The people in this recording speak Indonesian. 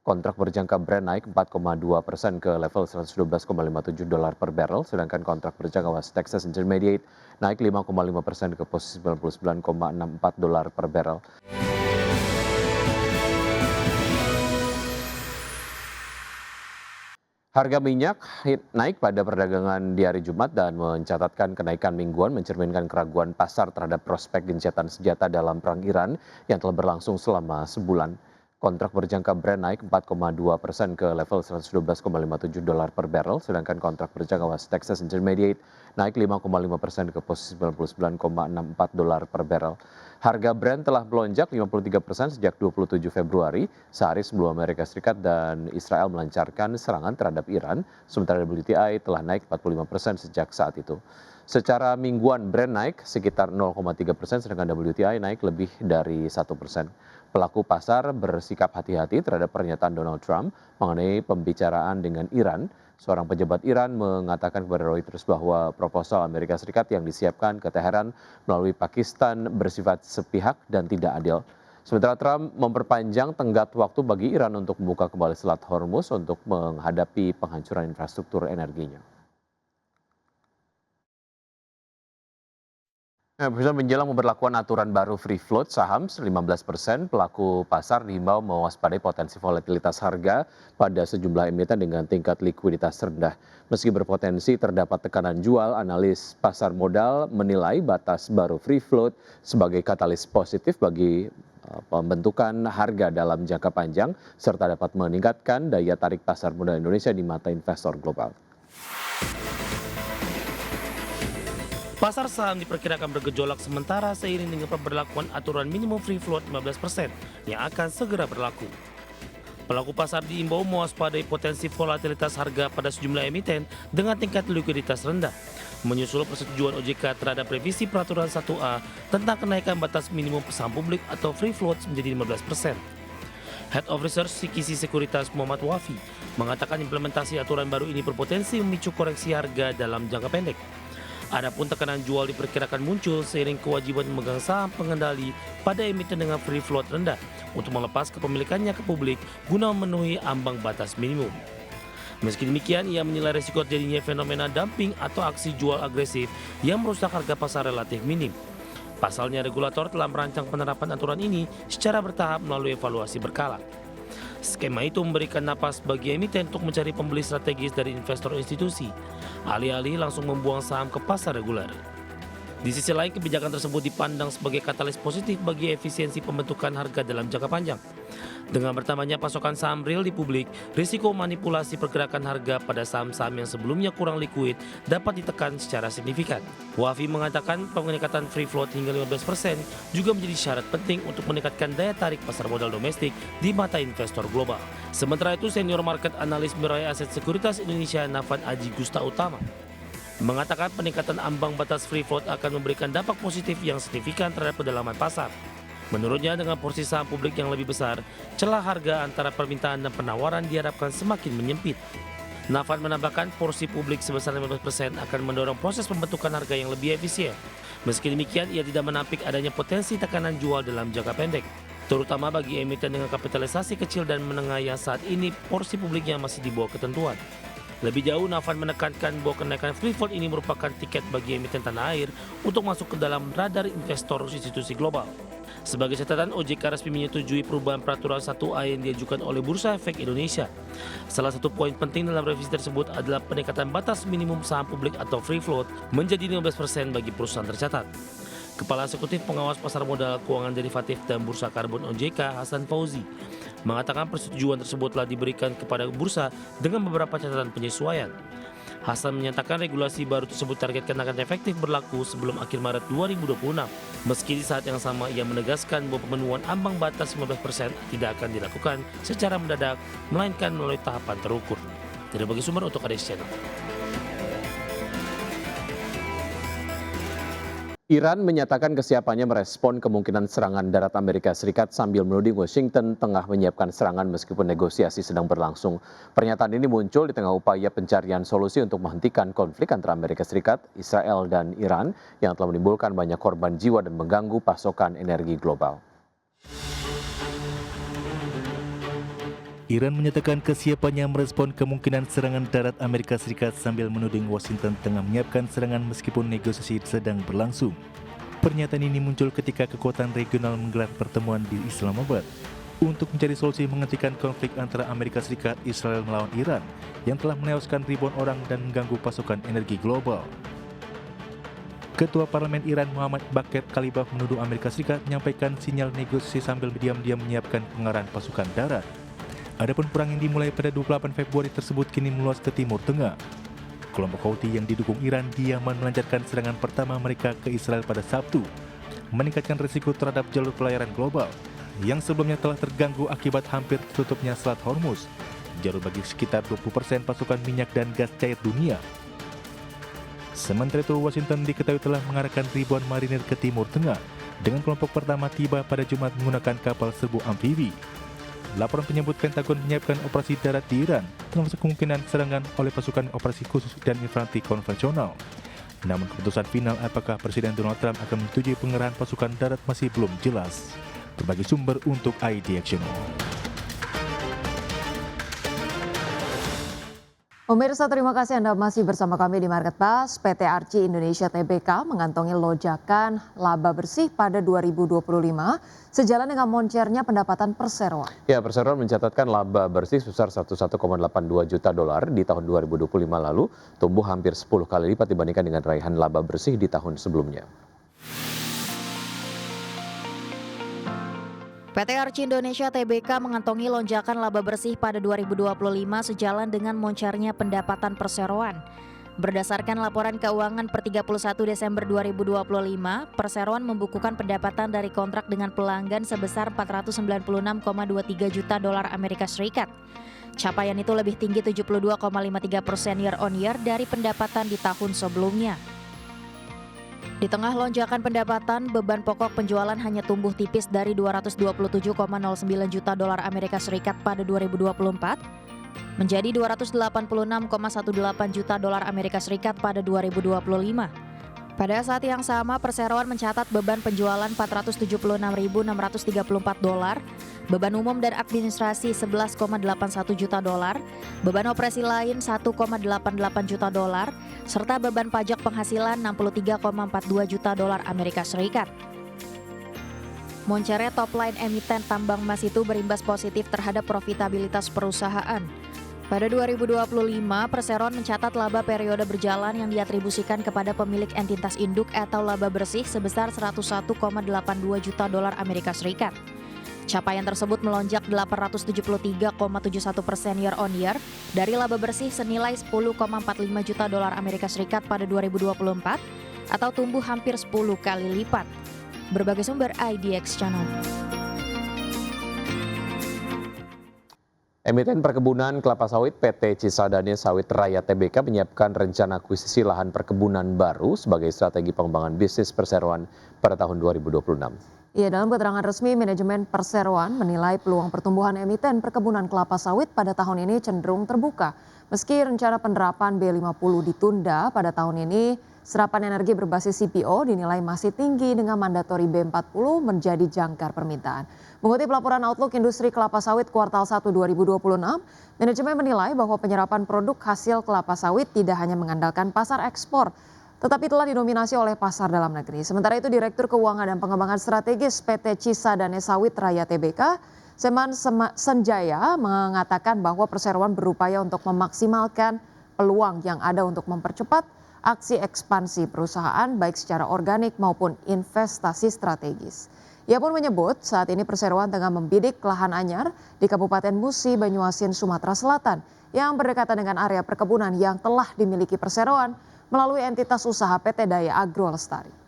Kontrak berjangka Brent naik 4,2% ke level $112,57 per barrel, sedangkan kontrak berjangka West Texas Intermediate naik 5,5% ke posisi $99,64 per barrel. Harga minyak naik pada perdagangan di hari Jumat dan mencatatkan kenaikan mingguan mencerminkan keraguan pasar terhadap prospek gencatan senjata dalam perang Iran yang telah berlangsung selama sebulan. Kontrak berjangka Brent naik 4,2% ke level $112,57 per barrel, sedangkan kontrak berjangka West Texas Intermediate naik 5,5% ke posisi $99,64 per barrel. Harga Brent telah melonjak 53% sejak 27 Februari, sehari sebelum Amerika Serikat dan Israel melancarkan serangan terhadap Iran, sementara WTI telah naik 45% sejak saat itu. Secara mingguan Brent naik sekitar 0,3%, sedangkan WTI naik lebih dari 1%. Pelaku pasar bersikap hati-hati terhadap pernyataan Donald Trump mengenai pembicaraan dengan Iran. Seorang pejabat Iran mengatakan kepada Reuters bahwa proposal Amerika Serikat yang disiapkan ke Teheran melalui Pakistan bersifat sepihak dan tidak adil. Sementara Trump memperpanjang tenggat waktu bagi Iran untuk membuka kembali Selat Hormuz untuk menghadapi penghancuran infrastruktur energinya. Pemirsa, menjelang pemberlakuan aturan baru free float saham 15%, pelaku pasar diimbau mewaspadai potensi volatilitas harga pada sejumlah emiten dengan tingkat likuiditas rendah. Meski berpotensi terdapat tekanan jual, analis pasar modal menilai batas baru free float sebagai katalis positif bagi pembentukan harga dalam jangka panjang serta dapat meningkatkan daya tarik pasar modal Indonesia di mata investor global. Pasar saham diperkirakan bergejolak sementara seiring dengan pemberlakuan aturan minimum free float 15% yang akan segera berlaku. Pelaku pasar diimbau mewaspadai potensi volatilitas harga pada sejumlah emiten dengan tingkat likuiditas rendah, menyusul persetujuan OJK terhadap revisi peraturan 1A tentang kenaikan batas minimum saham publik atau free float menjadi 15%. Head of Research Sikisi Sekuritas Muhammad Wafi mengatakan implementasi aturan baru ini berpotensi memicu koreksi harga dalam jangka pendek. Adapun tekanan jual diperkirakan muncul seiring kewajiban memegang saham pengendali pada emiten dengan free float rendah untuk melepas kepemilikannya ke publik guna memenuhi ambang batas minimum. Meski demikian, ia menilai risiko terjadinya fenomena dumping atau aksi jual agresif yang merusak harga pasar relatif minim. Pasalnya, regulator telah merancang penerapan aturan ini secara bertahap melalui evaluasi berkala. Skema itu memberikan napas bagi emiten untuk mencari pembeli strategis dari investor institusi, alih-alih langsung membuang saham ke pasar reguler. Di sisi lain, kebijakan tersebut dipandang sebagai katalis positif bagi efisiensi pembentukan harga dalam jangka panjang. Dengan bertambahnya pasokan saham real di publik, risiko manipulasi pergerakan harga pada saham-saham yang sebelumnya kurang likuid dapat ditekan secara signifikan. Wafi mengatakan peningkatan free float hingga 15% juga menjadi syarat penting untuk meningkatkan daya tarik pasar modal domestik di mata investor global. Sementara itu, senior market analis Mirae Aset Sekuritas Indonesia Nafan Aji Gusta Utama mengatakan peningkatan ambang batas free float akan memberikan dampak positif yang signifikan terhadap pendalaman pasar. Menurutnya, dengan porsi saham publik yang lebih besar, celah harga antara permintaan dan penawaran diharapkan semakin menyempit. Nafan menambahkan porsi publik sebesar 15% akan mendorong proses pembentukan harga yang lebih efisien. Meski demikian, ia tidak menampik adanya potensi tekanan jual dalam jangka pendek, terutama bagi emiten dengan kapitalisasi kecil dan menengah yang saat ini porsi publiknya masih di bawah ketentuan. Lebih jauh, Nafan menekankan bahwa kenaikan free float ini merupakan tiket bagi emiten tanah air untuk masuk ke dalam radar investor institusi global. Sebagai catatan, OJK resmi menyetujui perubahan peraturan 1A yang diajukan oleh Bursa Efek Indonesia. Salah satu poin penting dalam revisi tersebut adalah peningkatan batas minimum saham publik atau free float menjadi 15% bagi perusahaan tercatat. Kepala Eksekutif Pengawas Pasar Modal, Keuangan Derivatif dan Bursa Karbon OJK, Hasan Fauzi, mengatakan persetujuan tersebut telah diberikan kepada bursa dengan beberapa catatan penyesuaian. Hasan menyatakan regulasi baru tersebut targetkan akan efektif berlaku sebelum akhir Maret 2026. Meski di saat yang sama ia menegaskan bahwa pemenuhan ambang batas 15% tidak akan dilakukan secara mendadak, melainkan melalui tahapan terukur. Dari bagi sumber untuk ADS Channel. Iran menyatakan kesiapannya merespon kemungkinan serangan darat Amerika Serikat sambil menuding Washington tengah menyiapkan serangan meskipun negosiasi sedang berlangsung. Pernyataan ini muncul di tengah upaya pencarian solusi untuk menghentikan konflik antara Amerika Serikat, Israel, dan Iran yang telah menimbulkan banyak korban jiwa dan mengganggu pasokan energi global. Iran menyatakan kesiapannya merespon kemungkinan serangan darat Amerika Serikat sambil menuding Washington tengah menyiapkan serangan meskipun negosiasi sedang berlangsung. Pernyataan ini muncul ketika kekuatan regional menggelar pertemuan di Islamabad untuk mencari solusi menghentikan konflik antara Amerika Serikat Israel melawan Iran yang telah menewaskan ribuan orang dan mengganggu pasokan energi global. Ketua Parlemen Iran Muhammad Bakir Kalibaf menuduh Amerika Serikat menyampaikan sinyal negosiasi sambil diam-diam menyiapkan pengarahan pasukan darat. Adapun perang yang dimulai pada 28 Februari tersebut kini meluas ke Timur Tengah. Kelompok Houthi yang didukung Iran di Yaman melancarkan serangan pertama mereka ke Israel pada Sabtu, meningkatkan risiko terhadap jalur pelayaran global yang sebelumnya telah terganggu akibat hampir tutupnya Selat Hormuz, jalur bagi sekitar 20% pasokan minyak dan gas cair dunia. Sementara itu, Washington diketahui telah mengarahkan ribuan marinir ke Timur Tengah dengan kelompok pertama tiba pada Jumat menggunakan kapal serbu amfibi. Laporan menyebut Pentagon menyiapkan operasi darat di Iran, termasuk kemungkinan serangan oleh pasukan operasi khusus dan infanteri konvensional. Namun keputusan final apakah Presiden Donald Trump akan menyetujui pengerahan pasukan darat masih belum jelas. Berbagai sumber untuk ID Action. Pemirsa, terima kasih Anda masih bersama kami di Market Pass. PT Arci Indonesia Tbk mengantongi lonjakan laba bersih pada 2025 sejalan dengan moncernya pendapatan perseroan. Ya, perseroan mencatatkan laba bersih sebesar 11,82 juta dolar di tahun 2025 lalu, tumbuh hampir 10 kali lipat dibandingkan dengan raihan laba bersih di tahun sebelumnya. PT Arci Indonesia Tbk mengantongi lonjakan laba bersih pada 2025 sejalan dengan moncernya pendapatan perseroan. Berdasarkan laporan keuangan per 31 Desember 2025, perseroan membukukan pendapatan dari kontrak dengan pelanggan sebesar 496,23 juta dolar Amerika Serikat. Capaian itu lebih tinggi 72,53% year on year dari pendapatan di tahun sebelumnya. Di tengah lonjakan pendapatan, beban pokok penjualan hanya tumbuh tipis dari 227,09 juta dolar Amerika Serikat pada 2024 menjadi 286,18 juta dolar Amerika Serikat pada 2025. Pada saat yang sama, perseroan mencatat beban penjualan 476.634 dolar, beban umum dan administrasi 11,81 juta dolar, beban operasi lain 1,88 juta dolar, serta beban pajak penghasilan 63,42 juta dolar Amerika Serikat. Moncernya top line emiten tambang emas itu berimbas positif terhadap profitabilitas perusahaan. Pada 2025, perseroan mencatat laba periode berjalan yang diatribusikan kepada pemilik entitas induk atau laba bersih sebesar 101,82 juta dolar Amerika Serikat. Capaian tersebut melonjak 873,71% year on year dari laba bersih senilai 10,45 juta dolar Amerika Serikat pada 2024 atau tumbuh hampir 10 kali lipat. Berbagai sumber IDX Channel. Emiten perkebunan kelapa sawit PT Cisadane Sawit Raya Tbk menyiapkan rencana akuisisi lahan perkebunan baru sebagai strategi pengembangan bisnis perseroan pada tahun 2026. Ya, dalam keterangan resmi, manajemen perseroan menilai peluang pertumbuhan emiten perkebunan kelapa sawit pada tahun ini cenderung terbuka. Meski rencana penerapan B50 ditunda pada tahun ini, serapan energi berbasis CPO dinilai masih tinggi dengan mandatori B40 menjadi jangkar permintaan. Mengutip laporan Outlook Industri Kelapa Sawit kuartal 1 2026, manajemen menilai bahwa penyerapan produk hasil kelapa sawit tidak hanya mengandalkan pasar ekspor, tetapi telah didominasi oleh pasar dalam negeri. Sementara itu, Direktur Keuangan dan Pengembangan Strategis PT Cisadane Sawit Raya Tbk, Seman Senjaya, mengatakan bahwa perseroan berupaya untuk memaksimalkan peluang yang ada untuk mempercepat aksi ekspansi perusahaan baik secara organik maupun investasi strategis. Ia pun menyebut saat ini perseroan tengah membidik lahan anyar di Kabupaten Musi, Banyuasin, Sumatera Selatan yang berdekatan dengan area perkebunan yang telah dimiliki perseroan melalui entitas usaha PT Daya Agro Lestari.